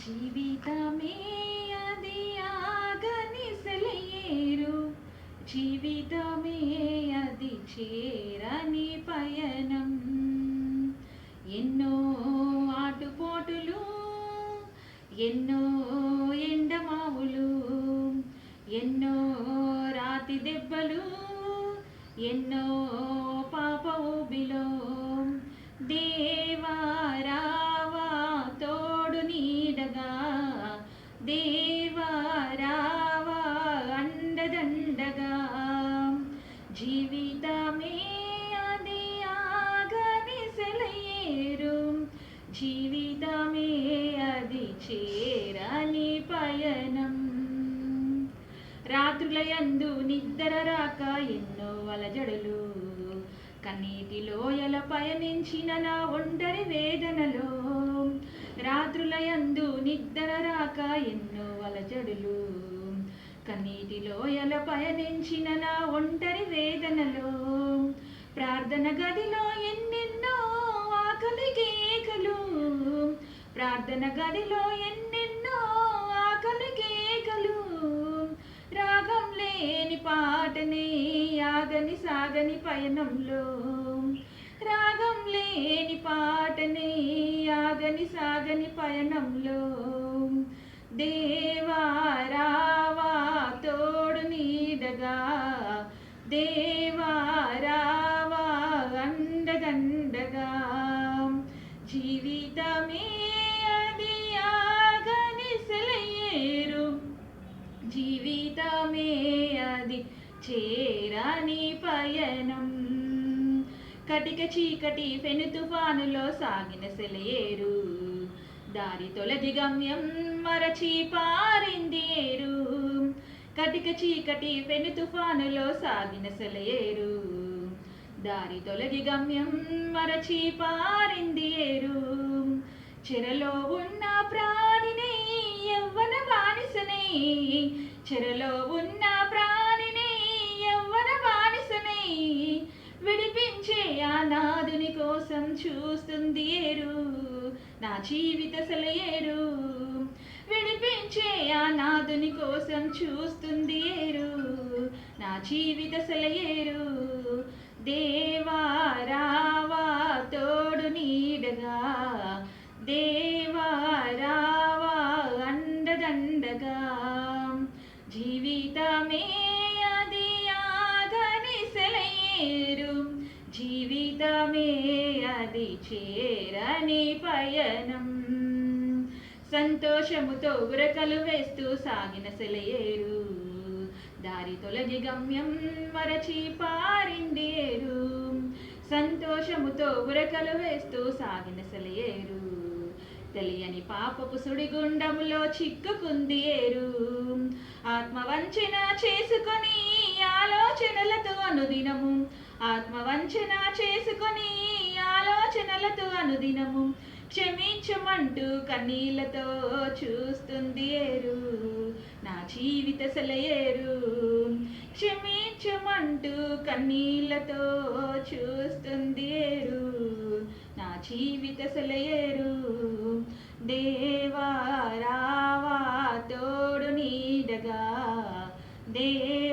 జీవితమే అది ఆగని సెలయేరు, జీవితమే అది చేరని పయనం. ఎన్నో ఆటుపోటులు, ఎన్నో ఎండమావులు, ఎన్నో రాతి దెబ్బలు, ఎన్నో పాప ఊబిలో దేవా రావా తోడు నీడగా, దేవా రావా అండదండగా. జీవితమే అది ఆగని సెలయేరు, జీవితమే అది చేరని పయనం. రాత్రులయందు నిద్ర రాక ఎన్నో అలజడులు, కన్నీటి లోయల పయనించిన నా ఒంటరి వేదనలో. రాత్రులయందు నిద్ర రాక ఎన్నో అలజడులు, కన్నీటి లోయల పయనించిన నా ఒంటరి వేదనలో. ప్రార్థన గదిలో ఎన్నెన్నో ఆకలి కేకలు, ప్రార్థన గదిలో ఎన్నెన్నో ఆకలి కేకలు. రాగం లేని పాటనే ఆగని సాగని పయనంలో, రాగం లేని పాటనే ఆగని సాగని పయనంలో. దేవా రావా తోడు నీడగా, దేవా రావా అండదండగా. జీవితమే అది ఆగని సెలయేరు, జీవితమే అది చేరని పయనం. కటిక చీకటి పెను తుఫానులో సాగిన సెలయేరు, దారి తొలగి గమ్యం మరచి పారింది ఏరు. కటిక చీకటి పెను తుఫానులో సాగిన సెలయేరు, దారి తొలగి గమ్యం మరచి పారింది ఏరు. చెరలో ఉన్న ప్రాణిని యవ్వన బానిసనే, చెరలో ఉన్న ప్రాణిని యవ్వన బానిసనే విడిపించే ఆ నాదుని కోసం చూస్తుంది ఏరు, నా జీవిత సెలయేరు. విడిపించే ఆ నాదుని కోసం చూస్తుంది ఏరు, నా జీవిత సెలయేరు. దేవా రావా తోడు నీడగా, దేవా రావా అండదండగా. జీవితమే అది ఆగని సెలయేరు, జీవితమే అది చేరని పయనం. సంతోషముతో ఉరకలు వేస్తూ సాగిన సెలయేరు, దారి తొలగి గమ్యం మరచి పారింది ఏరు. సంతోషముతో ఉరకలు వేస్తూ సాగిన సెలయేరు, తెలియని పాపపు సుడిగుండములో చిక్కుకుంది ఏరు. ఆత్మవంచన చేసుకొని ఆలోచనలతో అనుదినము, ఆత్మవంచన చేసుకొని ఆలోచనలతో అనుదినము క్షమించమంటూ కన్నీళ్లతో చూస్తుంది ఏరు, నా జీవిత సెలయేరు. క్షమించమంటూ కన్నీళ్లతో చూస్తుంది ఏరు, నా జీవిత సెలయేరు. దేవా రావా తోడు నీడగా, దేవా